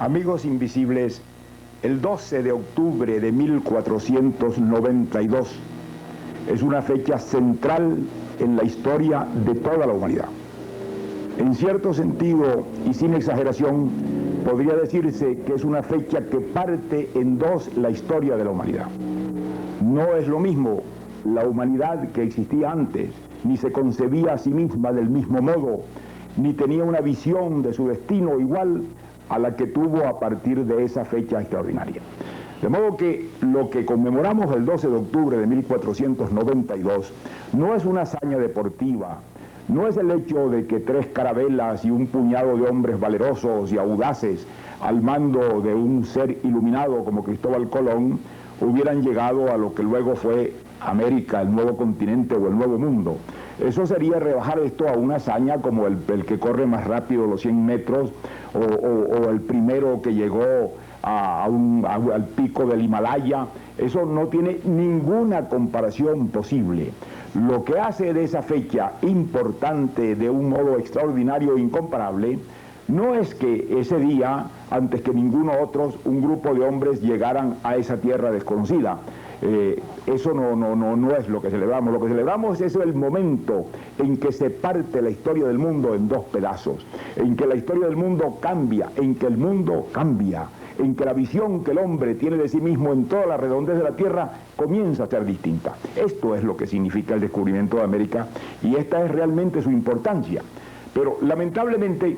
Amigos invisibles, el 12 de octubre de 1492 es una fecha central en la historia de toda la humanidad. En cierto sentido, y sin exageración, podría decirse que es una fecha que parte en dos la historia de la humanidad. No es lo mismo la humanidad que existía antes, ni se concebía a sí misma del mismo modo, ni tenía una visión de su destino igual a la que tuvo a partir de esa fecha extraordinaria. De modo que lo que conmemoramos el 12 de octubre de 1492 no es una hazaña deportiva, no es el hecho de que 3 carabelas y un puñado de hombres valerosos y audaces al mando de un ser iluminado como Cristóbal Colón hubieran llegado a lo que luego fue América, el nuevo continente o el nuevo mundo. Eso sería rebajar esto a una hazaña como el que corre más rápido los 100 metros o el primero que llegó al pico del Himalaya. Eso no tiene ninguna comparación posible. Lo que hace de esa fecha importante de un modo extraordinario e incomparable no es que ese día, antes que ninguno otro, un grupo de hombres llegaran a esa tierra desconocida. Eso no es lo que celebramos. Lo que celebramos es el momento en que se parte la historia del mundo en dos pedazos, en que la historia del mundo cambia, en que el mundo cambia, en que la visión que el hombre tiene de sí mismo en toda la redondez de la tierra comienza a ser distinta. Esto es lo que significa el descubrimiento de América y esta es realmente su importancia. Pero lamentablemente,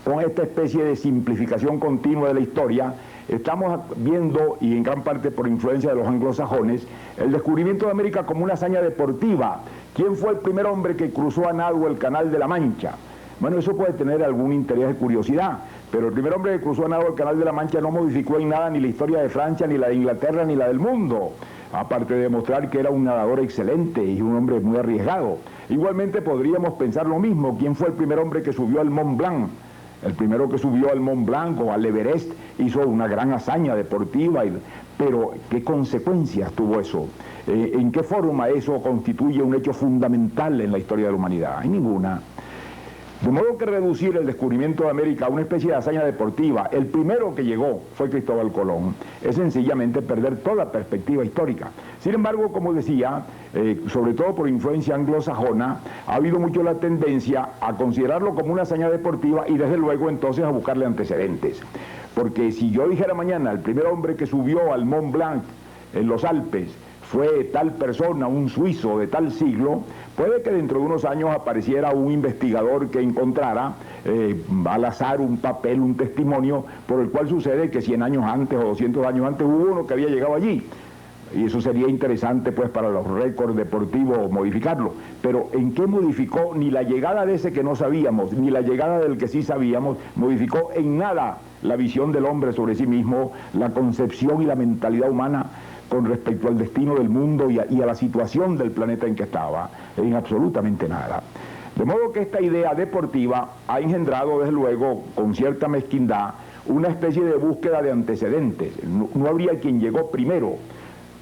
con esta especie de simplificación continua de la historia, estamos viendo, y en gran parte por influencia de los anglosajones, el descubrimiento de América como una hazaña deportiva. ¿Quién fue el primer hombre que cruzó a nado el Canal de la Mancha? Bueno, eso puede tener algún interés de curiosidad, pero el primer hombre que cruzó a nado el Canal de la Mancha no modificó en nada ni la historia de Francia, ni la de Inglaterra, ni la del mundo, aparte de demostrar que era un nadador excelente y un hombre muy arriesgado. Igualmente podríamos pensar lo mismo. ¿Quién fue el primer hombre que subió al Mont Blanc? El primero que subió al Mont Blanc o al Everest hizo una gran hazaña deportiva, pero ¿qué consecuencias tuvo eso? ¿En qué forma eso constituye un hecho fundamental en la historia de la humanidad? Hay ninguna. De modo que reducir el descubrimiento de América a una especie de hazaña deportiva, el primero que llegó fue Cristóbal Colón, es sencillamente perder toda perspectiva histórica. Sin embargo, como decía, sobre todo por influencia anglosajona, ha habido mucho la tendencia a considerarlo como una hazaña deportiva y desde luego entonces a buscarle antecedentes. Porque si yo dijera mañana, el primer hombre que subió al Mont Blanc en los Alpes fue tal persona, un suizo de tal siglo, puede que dentro de unos años apareciera un investigador que encontrara al azar un papel, un testimonio, por el cual sucede que 100 años antes o 200 años antes hubo uno que había llegado allí. Y eso sería interesante pues para los récords deportivos modificarlo. Pero ¿en qué modificó? Ni la llegada de ese que no sabíamos, ni la llegada del que sí sabíamos, modificó en nada la visión del hombre sobre sí mismo, la concepción y la mentalidad humana con respecto al destino del mundo y a la situación del planeta en que estaba, en absolutamente nada. De modo que esta idea deportiva ha engendrado, desde luego, con cierta mezquindad, una especie de búsqueda de antecedentes. No habría quien llegó primero.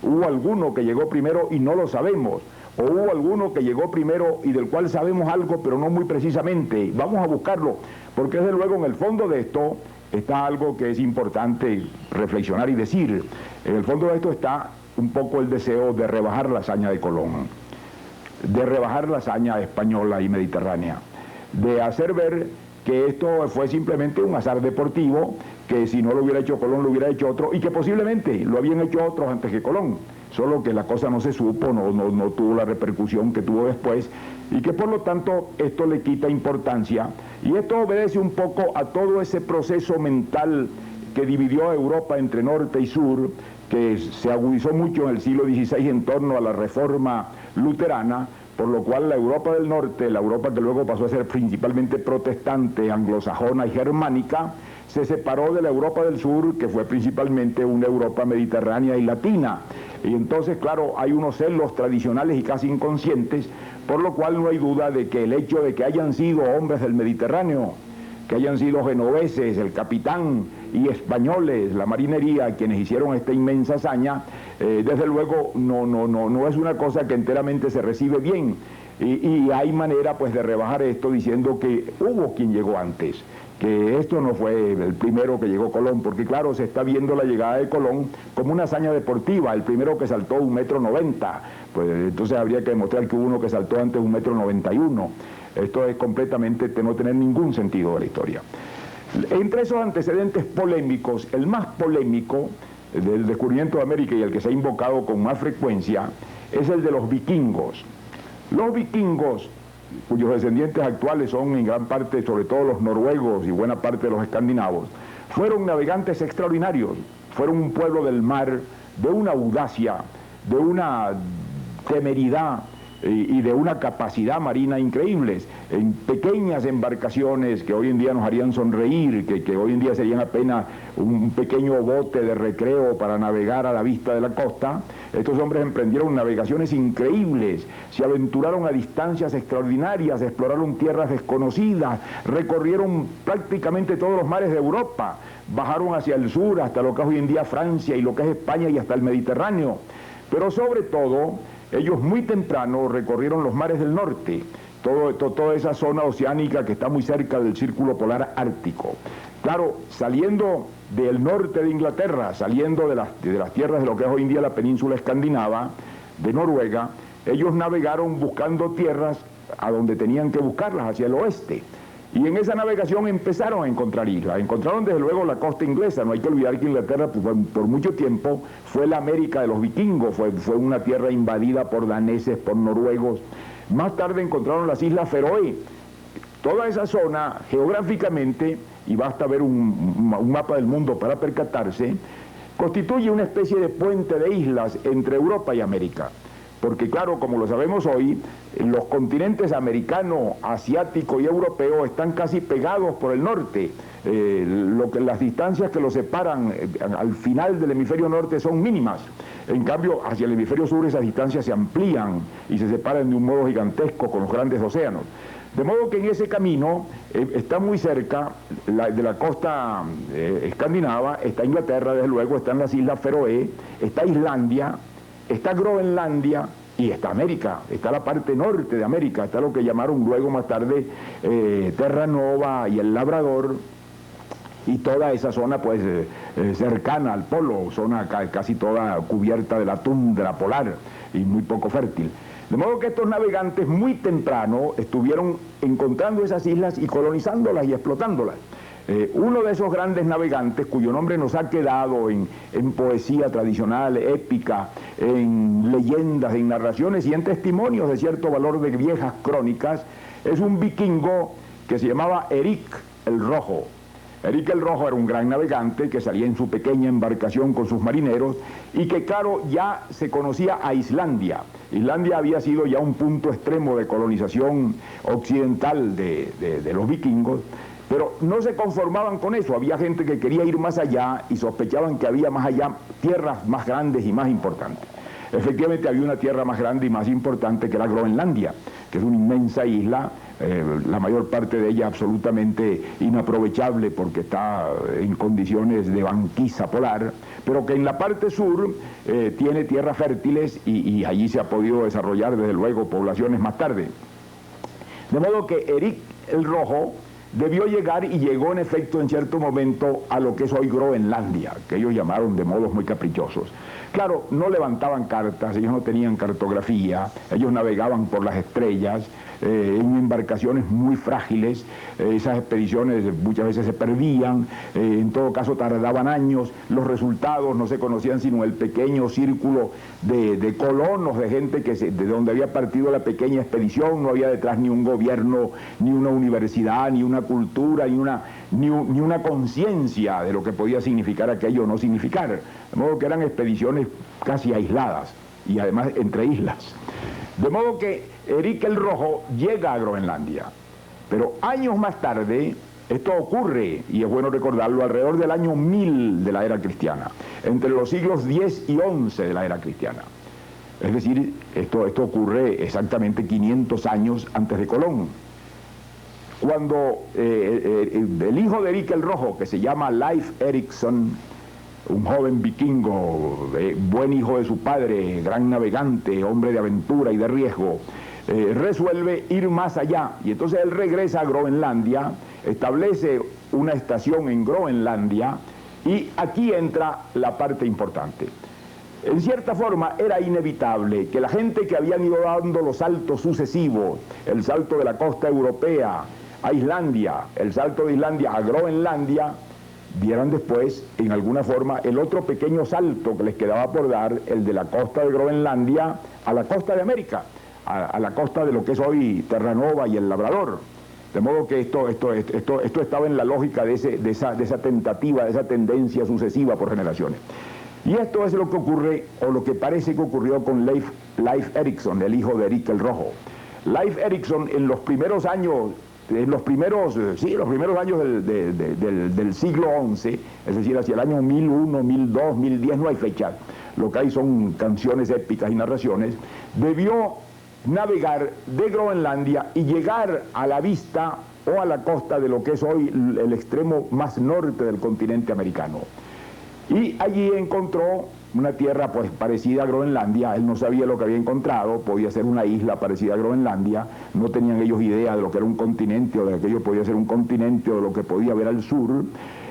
Hubo alguno que llegó primero y no lo sabemos, o hubo alguno que llegó primero y del cual sabemos algo, pero no muy precisamente. Vamos a buscarlo, porque desde luego en el fondo de esto está algo que es importante reflexionar y decir. En el fondo de esto está un poco el deseo de rebajar la hazaña de Colón, de rebajar la hazaña española y mediterránea, de hacer ver que esto fue simplemente un azar deportivo, que si no lo hubiera hecho Colón lo hubiera hecho otro, y que posiblemente lo habían hecho otros antes que Colón, solo que la cosa no se supo, no tuvo la repercusión que tuvo después, y que por lo tanto esto le quita importancia, y esto obedece un poco a todo ese proceso mental que dividió a Europa entre norte y sur, que se agudizó mucho en el siglo XVI en torno a la reforma luterana, por lo cual la Europa del norte, la Europa que luego pasó a ser principalmente protestante, anglosajona y germánica, se separó de la Europa del sur, que fue principalmente una Europa mediterránea y latina. Y entonces, claro, hay unos celos tradicionales y casi inconscientes, por lo cual no hay duda de que el hecho de que hayan sido hombres del Mediterráneo, que hayan sido genoveses, el capitán, y españoles, la marinería, quienes hicieron esta inmensa hazaña, desde luego no es una cosa que enteramente se recibe bien. Y hay manera pues de rebajar esto diciendo que hubo quien llegó antes, que esto no fue el primero que llegó Colón, porque claro, se está viendo la llegada de Colón como una hazaña deportiva, el primero que saltó 1,90 m, pues entonces habría que demostrar que hubo uno que saltó antes 1,91 m. Esto es completamente de no tener ningún sentido de la historia. Entre esos antecedentes polémicos, el más polémico del descubrimiento de América y el que se ha invocado con más frecuencia es el de los vikingos. Los vikingos, cuyos descendientes actuales son en gran parte, sobre todo los noruegos y buena parte de los escandinavos, fueron navegantes extraordinarios, fueron un pueblo del mar de una audacia, de una temeridad y de una capacidad marina increíbles, en pequeñas embarcaciones que hoy en día nos harían sonreír, que hoy en día serían apenas un pequeño bote de recreo para navegar a la vista de la costa. Estos hombres emprendieron navegaciones increíbles, se aventuraron a distancias extraordinarias, exploraron tierras desconocidas, recorrieron prácticamente todos los mares de Europa, bajaron hacia el sur hasta lo que es hoy en día Francia y lo que es España y hasta el Mediterráneo. Pero sobre todo, ellos muy temprano recorrieron los mares del norte, toda esa zona oceánica que está muy cerca del círculo polar ártico. Claro, saliendo del norte de Inglaterra, saliendo de las tierras de lo que es hoy en día la península escandinava, de Noruega, ellos navegaron buscando tierras a donde tenían que buscarlas, hacia el oeste. Y en esa navegación empezaron a encontrar islas. Encontraron desde luego la costa inglesa. No hay que olvidar que Inglaterra por mucho tiempo fue la América de los vikingos, fue una tierra invadida por daneses, por noruegos. Más tarde encontraron las Islas Feroe. Toda esa zona geográficamente, y basta ver un mapa del mundo para percatarse, constituye una especie de puente de islas entre Europa y América. Porque claro, como lo sabemos hoy, los continentes americano, asiático y europeo están casi pegados por el norte. Las distancias que los separan al final del hemisferio norte son mínimas. En cambio, hacia el hemisferio sur esas distancias se amplían y se separan de un modo gigantesco con los grandes océanos. De modo que en ese camino está muy cerca de la costa escandinava, está Inglaterra, desde luego, están las Islas Feroe, está Islandia, está Groenlandia y está América, está la parte norte de América, está lo que llamaron luego más tarde Terra Nova y el Labrador, y toda esa zona pues cercana al polo, zona casi toda cubierta de la tundra polar y muy poco fértil. De modo que estos navegantes muy temprano estuvieron encontrando esas islas y colonizándolas y explotándolas. Uno de esos grandes navegantes, cuyo nombre nos ha quedado en poesía tradicional, épica, en leyendas, en narraciones y en testimonios de cierto valor de viejas crónicas, es un vikingo que se llamaba Erik el Rojo. Erik el Rojo era un gran navegante que salía en su pequeña embarcación con sus marineros y que, claro, ya se conocía a Islandia. Islandia había sido ya un punto extremo de colonización occidental de los vikingos, pero no se conformaban con eso. Había gente que quería ir más allá y sospechaban que había más allá tierras más grandes y más importantes. Efectivamente había una tierra más grande y más importante que era Groenlandia, que es una inmensa isla, la mayor parte de ella absolutamente inaprovechable porque está en condiciones de banquisa polar, pero que en la parte sur tiene tierras fértiles y allí se ha podido desarrollar desde luego poblaciones más tarde. De modo que Erik el Rojo debió llegar y llegó en efecto en cierto momento a lo que es hoy Groenlandia, que ellos llamaron de modos muy caprichosos. Claro, no levantaban cartas, ellos no tenían cartografía, ellos navegaban por las estrellas, en embarcaciones muy frágiles, esas expediciones muchas veces se perdían, en todo caso tardaban años, los resultados no se conocían sino el pequeño círculo de colonos, de gente de donde había partido la pequeña expedición, no había detrás ni un gobierno, ni una universidad, ni una cultura, ni una conciencia de lo que podía significar aquello o no significar, de modo que eran expediciones casi aisladas y además entre islas. De modo que Erik el Rojo llega a Groenlandia, pero años más tarde, esto ocurre, y es bueno recordarlo, alrededor del año 1000 de la era cristiana, entre los siglos 10 y 11 de la era cristiana. Es decir, esto ocurre exactamente 500 años antes de Colón. Cuando el hijo de Erik el Rojo, que se llama Leif Erikson, un joven vikingo, buen hijo de su padre, gran navegante, hombre de aventura y de riesgo, resuelve ir más allá. Y entonces él regresa a Groenlandia, establece una estación en Groenlandia, y aquí entra la parte importante. En cierta forma era inevitable que la gente que habían ido dando los saltos sucesivos, el salto de la costa europea a Islandia, el salto de Islandia a Groenlandia, vieran después, en alguna forma, el otro pequeño salto que les quedaba por dar, el de la costa de Groenlandia a la costa de América, a la costa de lo que es hoy Terranova y el Labrador. De modo que esto estaba en la lógica de esa tentativa, de esa tendencia sucesiva por generaciones. Y esto es lo que ocurre, o lo que parece que ocurrió con Leif Erikson, el hijo de Erik el Rojo. Leif Erikson, en los primeros años, los primeros años del siglo XI, es decir, hacia el año 1001, 1002, 1010, no hay fecha, lo que hay son canciones épicas y narraciones, debió navegar de Groenlandia y llegar a la vista o a la costa de lo que es hoy el extremo más norte del continente americano. Y allí encontró una tierra pues parecida a Groenlandia. Él no sabía lo que había encontrado, podía ser una isla parecida a Groenlandia, no tenían ellos idea de lo que era un continente o de que aquello podía ser un continente o de lo que podía haber al sur.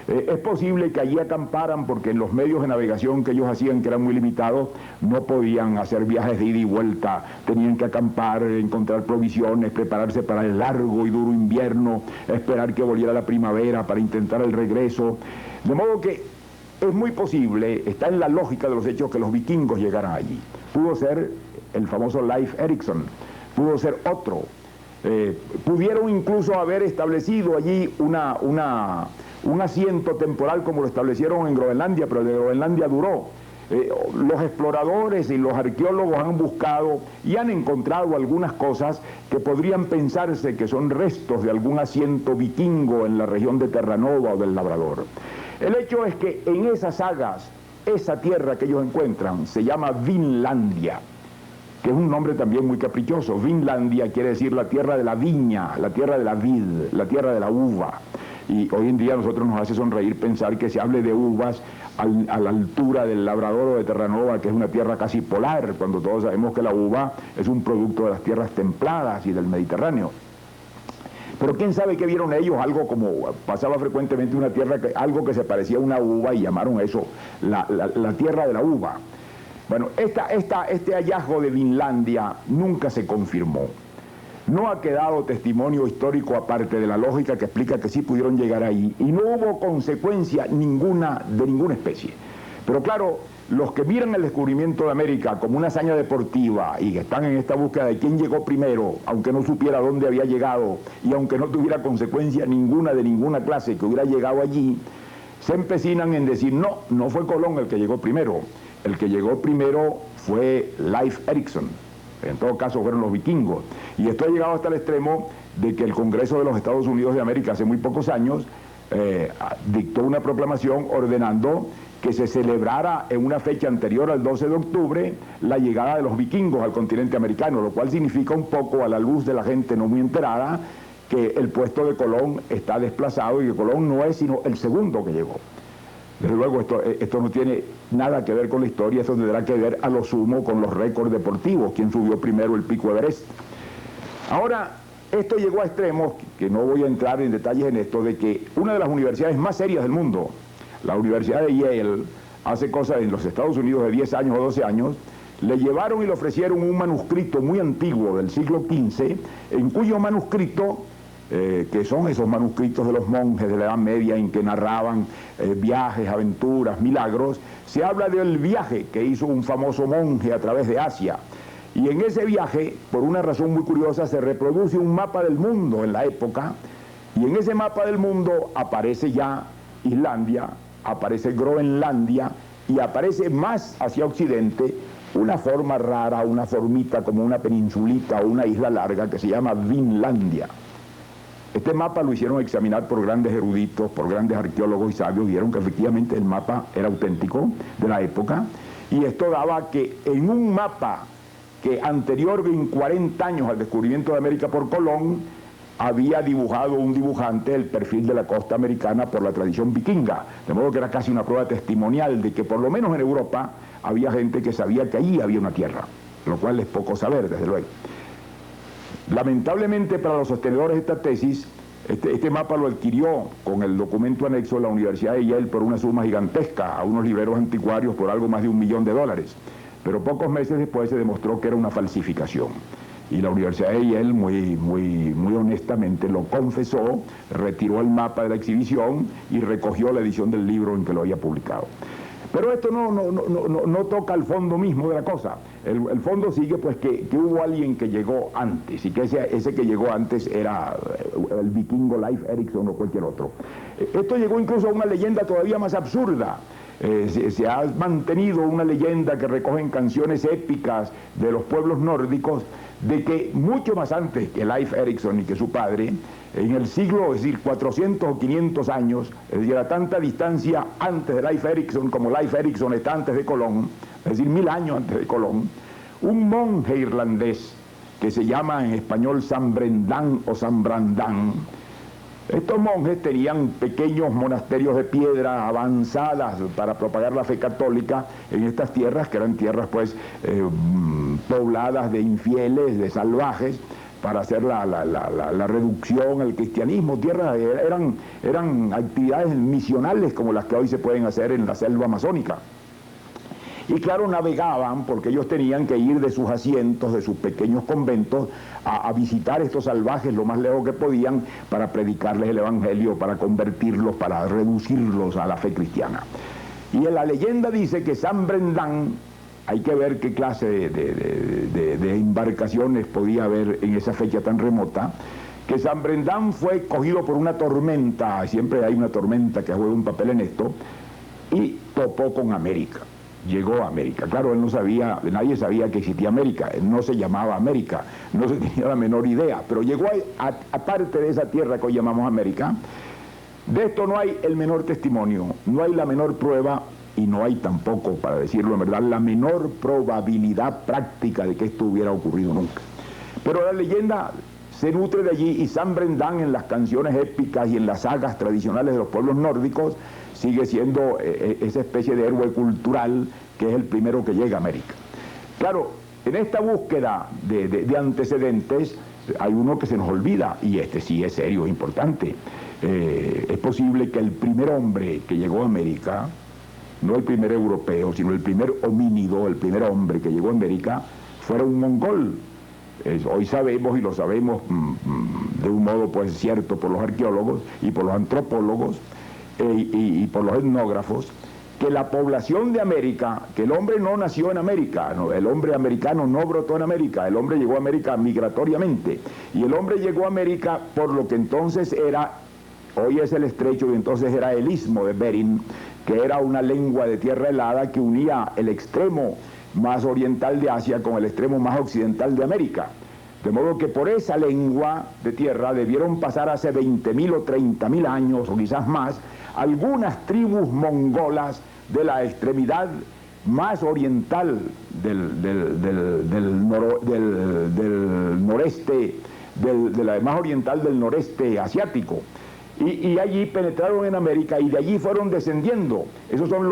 Es posible que allí acamparan porque en los medios de navegación que ellos hacían, que eran muy limitados, no podían hacer viajes de ida y vuelta, tenían que acampar, encontrar provisiones, prepararse para el largo y duro invierno, esperar que volviera la primavera para intentar el regreso. De modo que es muy posible, está en la lógica de los hechos, que los vikingos llegaran allí. Pudo ser el famoso Leif Erikson, pudo ser otro. Pudieron incluso haber establecido allí un asiento temporal como lo establecieron en Groenlandia, pero el de Groenlandia duró. Los exploradores y los arqueólogos han buscado y han encontrado algunas cosas que podrían pensarse que son restos de algún asiento vikingo en la región de Terranova o del Labrador. El hecho es que en esas sagas, esa tierra que ellos encuentran se llama Vinlandia, que es un nombre también muy caprichoso. Vinlandia quiere decir la tierra de la viña, la tierra de la vid, la tierra de la uva. Y hoy en día a nosotros nos hace sonreír pensar que se hable de uvas a la altura del Labrador o de Terranova, que es una tierra casi polar, cuando todos sabemos que la uva es un producto de las tierras templadas y del Mediterráneo. Pero quién sabe qué vieron ellos, algo como pasaba frecuentemente una tierra, algo que se parecía a una uva y llamaron eso la tierra de la uva. Bueno, este hallazgo de Vinlandia nunca se confirmó. No ha quedado testimonio histórico aparte de la lógica que explica que sí pudieron llegar ahí y no hubo consecuencia ninguna de ninguna especie. Pero claro, los que miran el descubrimiento de América como una hazaña deportiva y que están en esta búsqueda de quién llegó primero, aunque no supiera dónde había llegado y aunque no tuviera consecuencia ninguna de ninguna clase que hubiera llegado allí, se empecinan en decir no fue Colón el que llegó primero. El que llegó primero fue Leif Erikson. En todo caso fueron los vikingos. Y esto ha llegado hasta el extremo de que el Congreso de los Estados Unidos de América hace muy pocos años dictó una proclamación ordenando que se celebrara en una fecha anterior al 12 de octubre la llegada de los vikingos al continente americano, lo cual significa un poco, a la luz de la gente no muy enterada, que el puesto de Colón está desplazado y que Colón no es sino el segundo que llegó. Desde luego esto no tiene nada que ver con la historia, esto tendrá que ver a lo sumo con los récords deportivos, quién subió primero el pico Everest. Ahora, esto llegó a extremos, que no voy a entrar en detalles en esto, de que una de las universidades más serias del mundo, la Universidad de Yale, hace cosas en los Estados Unidos de 10 años o 12 años, le llevaron y le ofrecieron un manuscrito muy antiguo del siglo XV, en cuyo manuscrito, que son esos manuscritos de los monjes de la Edad Media en que narraban viajes, aventuras, milagros, se habla del viaje que hizo un famoso monje a través de Asia. Y en ese viaje, por una razón muy curiosa, se reproduce un mapa del mundo en la época, y en ese mapa del mundo aparece ya Islandia, aparece Groenlandia, y aparece más hacia occidente una forma rara, una formita como una peninsulita o una isla larga que se llama Vinlandia. Este mapa lo hicieron examinar por grandes eruditos, por grandes arqueólogos y sabios, vieron que efectivamente el mapa era auténtico de la época, y esto daba que en un mapa que anterior en 40 años al descubrimiento de América por Colón, había dibujado un dibujante el perfil de la costa americana por la tradición vikinga, de modo que era casi una prueba testimonial de que por lo menos en Europa había gente que sabía que allí había una tierra, lo cual es poco saber, desde luego. Lamentablemente para los sostenedores de esta tesis, Este mapa lo adquirió con el documento anexo de la Universidad de Yale por una suma gigantesca a unos libreros anticuarios por algo más de $1 millón. Pero pocos meses después se demostró que era una falsificación. Y la Universidad de Yale muy honestamente lo confesó, retiró el mapa de la exhibición y recogió la edición del libro en que lo había publicado. Pero esto no toca el fondo mismo de la cosa. El fondo sigue pues que hubo alguien que llegó antes, y que ese que llegó antes era el vikingo Leif Erikson o cualquier otro. Esto llegó incluso a una leyenda todavía más absurda. Se ha mantenido una leyenda que recogen canciones épicas de los pueblos nórdicos, de que mucho más antes que Leif Erikson y que su padre, en el siglo, es decir, 400 o 500 años, es decir, a tanta distancia antes de Leif Erikson como Leif Erikson está antes de Colón, es decir, 1000 años antes de Colón, un monje irlandés que se llama en español San Brendan o San Brandán. Estos monjes tenían pequeños monasterios de piedra avanzadas para propagar la fe católica en estas tierras, que eran tierras pues pobladas de infieles, de salvajes, para hacer la reducción al cristianismo. Tierras eran actividades misionales como las que hoy se pueden hacer en la selva amazónica. Y claro, navegaban porque ellos tenían que ir de sus asientos, de sus pequeños conventos, a visitar estos salvajes lo más lejos que podían para predicarles el evangelio, para convertirlos, para reducirlos a la fe cristiana. Y en la leyenda dice que San Brendan, hay que ver qué clase de embarcaciones podía haber en esa fecha tan remota, que San Brendan fue cogido por una tormenta, siempre hay una tormenta que juega un papel en esto, y topó con América. Llegó a América. Claro, él no sabía, nadie sabía que existía América, él no se llamaba América, no se tenía la menor idea, pero llegó a parte de esa tierra que hoy llamamos América. De esto no hay el menor testimonio, no hay la menor prueba y no hay tampoco, para decirlo en verdad, la menor probabilidad práctica de que esto hubiera ocurrido nunca. Pero la leyenda se nutre de allí, y San Brendan en las canciones épicas y en las sagas tradicionales de los pueblos nórdicos sigue siendo esa especie de héroe cultural que es el primero que llega a América. Claro, en esta búsqueda de antecedentes hay uno que se nos olvida, y este sí es serio, importante. Es posible que el primer hombre que llegó a América, no el primer europeo, sino el primer homínido, el primer hombre que llegó a América, fuera un mongol. Hoy sabemos, y lo sabemos de un modo pues cierto por los arqueólogos y por los antropólogos, y por los etnógrafos, que la población de América, que el hombre no nació en América, no, el hombre americano no brotó en América, el hombre llegó a América migratoriamente, y el hombre llegó a América por lo que entonces era, hoy es el estrecho, y entonces era el istmo de Bering, que era una lengua de tierra helada que unía el extremo más oriental de Asia con el extremo más occidental de América. De modo que por esa lengua de tierra debieron pasar hace 20.000 o 30.000 años, o quizás más, algunas tribus mongolas de la extremidad más oriental del noreste, de la más oriental del noreste asiático. Y allí penetraron en América y de allí fueron descendiendo. Esos son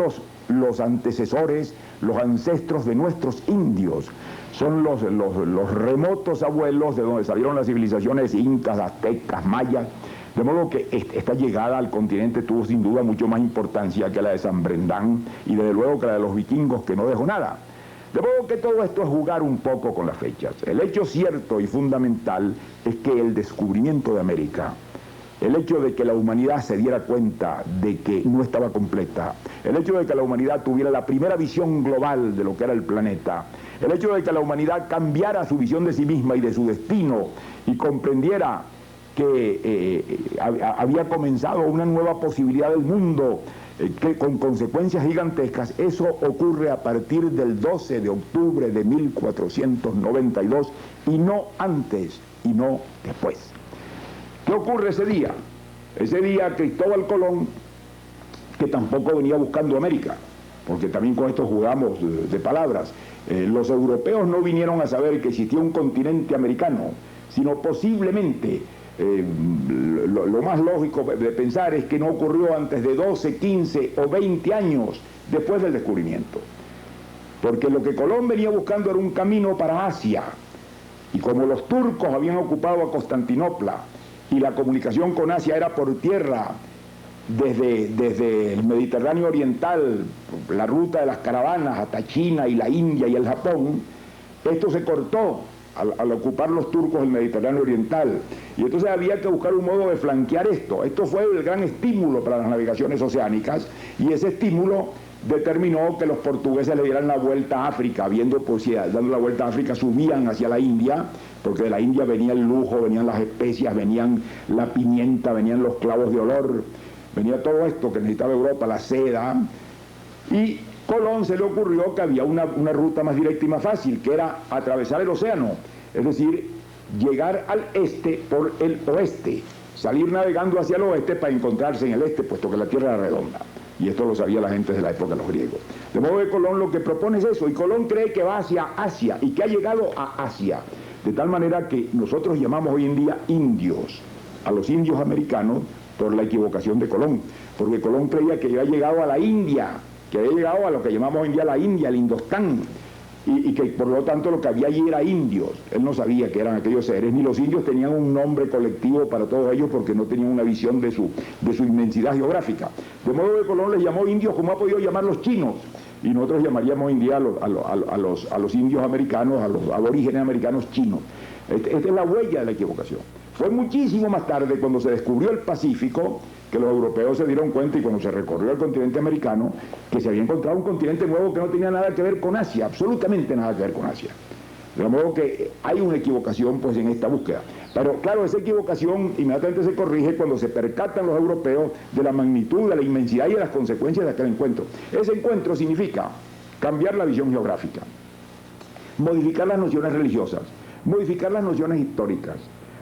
los antecesores, los ancestros de nuestros indios. Son los remotos abuelos de donde salieron las civilizaciones incas, aztecas, mayas. De modo que esta llegada al continente tuvo sin duda mucho más importancia que la de San Brendan y desde luego que la de los vikingos, que no dejó nada. De modo que todo esto es jugar un poco con las fechas. El hecho cierto y fundamental es que el descubrimiento de América, el hecho de que la humanidad se diera cuenta de que no estaba completa, el hecho de que la humanidad tuviera la primera visión global de lo que era el planeta, el hecho de que la humanidad cambiara su visión de sí misma y de su destino y comprendiera que había comenzado una nueva posibilidad del mundo que con consecuencias gigantescas, eso ocurre a partir del 12 de octubre de 1492 y no antes y no después. ¿Qué ocurre ese día? Ese día Cristóbal Colón, que tampoco venía buscando América, porque también con esto jugamos de palabras, los europeos no vinieron a saber que existía un continente americano, sino posiblemente, lo más lógico de pensar es que no ocurrió antes de 12, 15 o 20 años después del descubrimiento. Porque lo que Colón venía buscando era un camino para Asia, y como los turcos habían ocupado a Constantinopla, y la comunicación con Asia era por tierra, desde el Mediterráneo oriental, la ruta de las caravanas hasta China y la India y el Japón, esto se cortó al ocupar los turcos el Mediterráneo oriental, y entonces había que buscar un modo de flanquear esto. Esto fue el gran estímulo para las navegaciones oceánicas, y ese estímulo determinó que los portugueses le dieran la vuelta a África, viendo pues si dando la vuelta a África subían hacia la India, porque de la India venía el lujo, venían las especias, venían la pimienta, venían los clavos de olor, venía todo esto que necesitaba Europa, la seda, y Colón se le ocurrió que había una ruta más directa y más fácil, que era atravesar el océano, es decir, llegar al este por el oeste, salir navegando hacia el oeste para encontrarse en el este, puesto que la Tierra era redonda. Y esto lo sabía la gente de la época de los griegos. De modo que Colón lo que propone es eso, y Colón cree que va hacia Asia, y que ha llegado a Asia, de tal manera que nosotros llamamos hoy en día indios, a los indios americanos, por la equivocación de Colón, porque Colón creía que había llegado a la India, que había llegado a lo que llamamos hoy en día la India, el Indostán, y que por lo tanto lo que había allí era indios. Él no sabía que eran aquellos seres, ni los indios tenían un nombre colectivo para todos ellos porque no tenían una visión de su inmensidad geográfica. De modo que Colón les llamó indios como ha podido llamar los chinos, y nosotros llamaríamos hoy en día a los indios americanos, a los aborígenes americanos chinos. Esta es la huella de la equivocación. Fue muchísimo más tarde, cuando se descubrió el Pacífico, que los europeos se dieron cuenta, y cuando se recorrió el continente americano, que se había encontrado un continente nuevo que no tenía nada que ver con Asia, absolutamente nada que ver con Asia. De modo que hay una equivocación pues en esta búsqueda. Pero claro, esa equivocación inmediatamente se corrige cuando se percatan los europeos de la magnitud, de la inmensidad y de las consecuencias de aquel encuentro. Ese encuentro significa cambiar la visión geográfica, modificar las nociones religiosas, modificar las nociones históricas,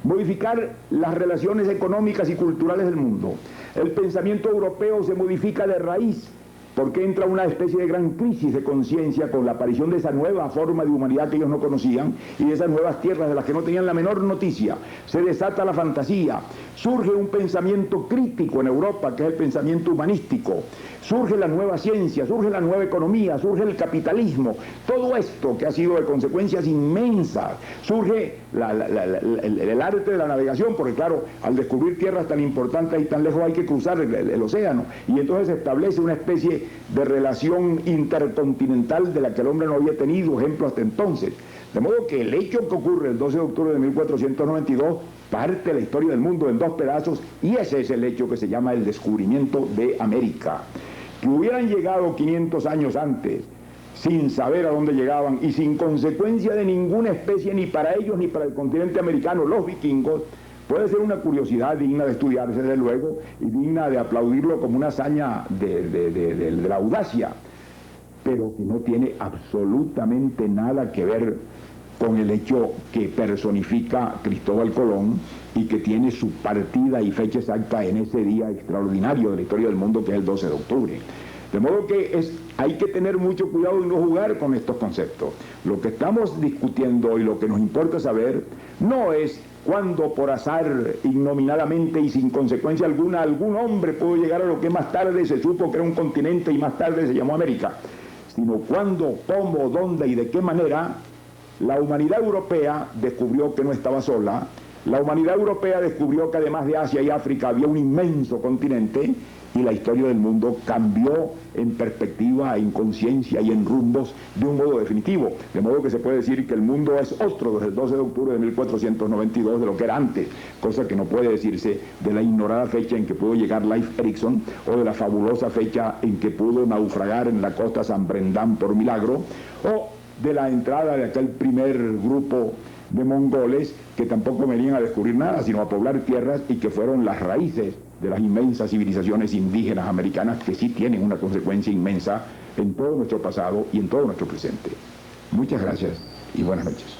modificar las relaciones económicas y culturales del mundo. El pensamiento europeo se modifica de raíz, porque entra una especie de gran crisis de conciencia con la aparición de esa nueva forma de humanidad que ellos no conocían y de esas nuevas tierras de las que no tenían la menor noticia. Se desata la fantasía, surge un pensamiento crítico en Europa, que es el pensamiento humanístico, surge la nueva ciencia, surge la nueva economía, surge el capitalismo, todo esto que ha sido de consecuencias inmensas, surge el arte de la navegación, porque claro, al descubrir tierras tan importantes y tan lejos hay que cruzar el océano, y entonces se establece una especie de relación intercontinental de la que el hombre no había tenido ejemplo hasta entonces. De modo que el hecho que ocurre el 12 de octubre de 1492 parte la historia del mundo en dos pedazos, y ese es el hecho que se llama el descubrimiento de América. Que hubieran llegado 500 años antes, sin saber a dónde llegaban y sin consecuencia de ninguna especie, ni para ellos ni para el continente americano, los vikingos, puede ser una curiosidad digna de estudiarse, desde luego, y digna de aplaudirlo como una hazaña de la audacia, pero que no tiene absolutamente nada que ver con el hecho que personifica Cristóbal Colón y que tiene su partida y fecha exacta en ese día extraordinario de la historia del mundo, que es el 12 de octubre. De modo que hay que tener mucho cuidado y no jugar con estos conceptos. Lo que estamos discutiendo y lo que nos importa saber no es cuándo por azar, ignominadamente y sin consecuencia alguna, algún hombre pudo llegar a lo que más tarde se supo que era un continente y más tarde se llamó América, sino cuándo, cómo, dónde y de qué manera la humanidad europea descubrió que no estaba sola. La humanidad europea descubrió que además de Asia y África había un inmenso continente, y la historia del mundo cambió en perspectiva, en conciencia y en rumbos de un modo definitivo. De modo que se puede decir que el mundo es otro desde el 12 de octubre de 1492 de lo que era antes, cosa que no puede decirse de la ignorada fecha en que pudo llegar Leif Erikson, o de la fabulosa fecha en que pudo naufragar en la costa San Brendan por milagro, o de la entrada de aquel primer grupo de mongoles que tampoco venían a descubrir nada, sino a poblar tierras, y que fueron las raíces de las inmensas civilizaciones indígenas americanas, que sí tienen una consecuencia inmensa en todo nuestro pasado y en todo nuestro presente. Muchas gracias y buenas noches.